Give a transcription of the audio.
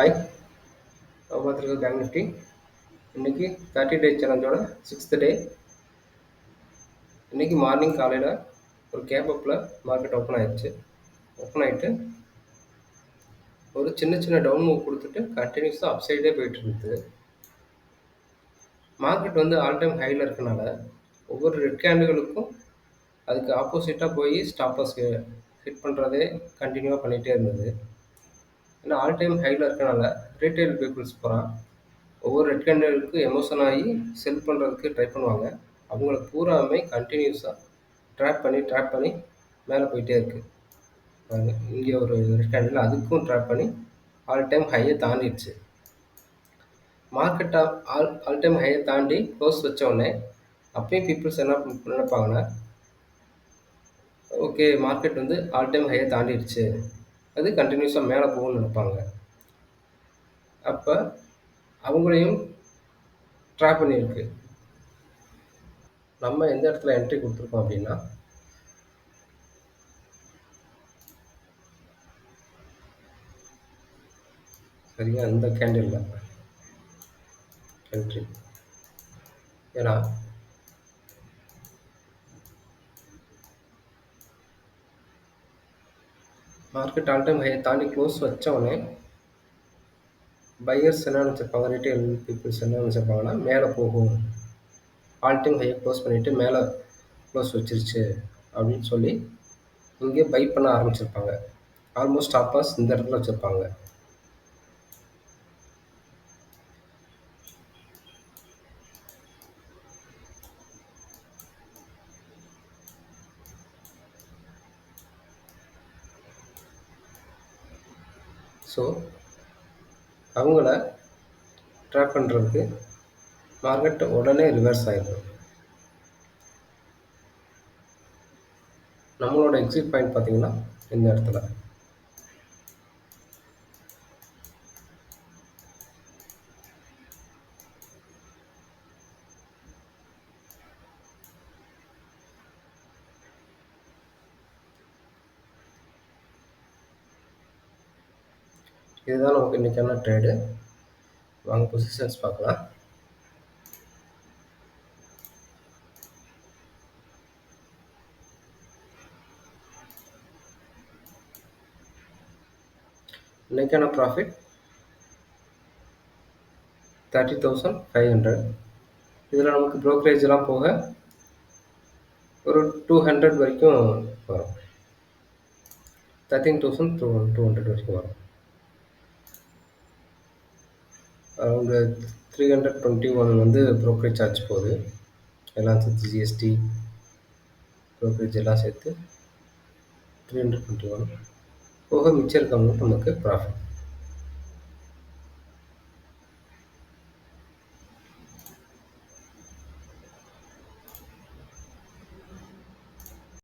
Hi! நம்ம பார்த்துருக்க bank Nifty. இன்னைக்கு 30 டே சேலஞ்சோட 6த் டே. இன்னைக்கு மார்னிங் காலையில ஒரு கேப் அப்ல மார்க்கெட் ஓப்பன் ஆயிருச்சு. ஓப்பன் ஆயிட்டு ஒரு சின்ன சின்ன டவுன் மூவ் குடுத்துட்டு கன்டினியூஸா அப் சைடே போயிட்டு இருந்தது. மார்க்கெட் வந்து ஆல் டைம் ஹைல இருக்கனால, ஒவ்வொரு ரெட் கேண்டில்களுக்கும் அதுக்கு ஆப்போசிட்டா போய் ஸ்டாப் லாஸ் ஹிட் பண்றதே கன்டினியூவா பண்ணிட்டே இருந்தது. ஏன்னா ஆல் டைம் ஹைல இருக்கனால ரீட்டெயில் பீப்பிள்ஸ் பூரா ஒவ்வொரு ரெட் கேண்டிலுக்கு எமோஷன் ஆகி செல் பண்ணுறதுக்கு ட்ரை பண்ணுவாங்க. அவங்கள பூராவுமே கன்டினியூஸாக ட்ராப் பண்ணி மேலே போயிட்டே இருக்கு. பாருங்க, இங்கே ஒரு ரெட் கேண்டில் அதுக்கும் ட்ராப் பண்ணி ஆல் டைம் ஹையை தாண்டிடுச்சு. மார்க்கெட் ஆல் டைம் ஹையை தாண்டி க்ளோஸ் வச்ச உடனே அப்பயும் பீப்புள்ஸ் என்ன நினைப்பாங்கன்னா, ஓகே மார்க்கெட் வந்து ஆல் டைம் ஹையை தாண்டிடுச்சு, அது கன்டினியூஸாக மேலே போகும்னு நினைப்பாங்க. அப்போ அவங்களையும் ட்ராப் பண்ணியிருக்கு. நம்ம எந்த இடத்துல என்ட்ரி கொடுத்துருக்கோம் அப்படின்னா, சரியா இந்த கேண்டில்ல என்ட்ரி. ஏன்னா மார்க்கெட் ஆல் டைம் ஹையை தாண்டி க்ளோஸ் வச்ச உடனே பையர்ஸ் என்ன நினச்சிருப்பாங்க, ரீட்டைல் பீப்புள்ஸ் என்ன நினச்சிருப்பாங்கன்னா, மேலே போகும், ஆல் டைம் ஹையை க்ளோஸ் பண்ணிவிட்டு மேலே க்ளோஸ் வச்சிருச்சு அப்படின்னு சொல்லி இங்கே பை பண்ண ஆரம்பிச்சிருப்பாங்க. ஆல்மோஸ்ட் ஸ்டாப் லாஸ் இந்த இடத்துல வச்சுருப்பாங்க. ஸோ அவங்கள ட்ராப் பண்ணுறதுக்கு மார்க்கெட் உடனே ரிவர்ஸ் ஆகிடும். நம்மளோட எக்ஸிட் பாயிண்ட் பார்த்தீங்கன்னா இந்த இடத்துல. இதுதான் நமக்கு இன்றைக்கான ட்ரேடு. வாங்க பொசிஷன்ஸ் பார்க்கலாம். இன்றைக்கான ப்ராஃபிட் 30,500. இதில் நமக்கு ப்ரோக்கரேஜ்லாம் போக ஒரு 200 வரைக்கும் வரும். 13,200 வரைக்கும் வரும். அவங்க 321 வந்து ப்ரோக்கரேஜ் சார்ஜ் போகுது. எல்லாம் சேர்த்து ஜிஎஸ்டி ப்ரோக்கரேஜ் எல்லாம் சேர்த்து 321 போக மிச்சம் இருக்க அமௌண்ட் நமக்கு ப்ராஃபிட்.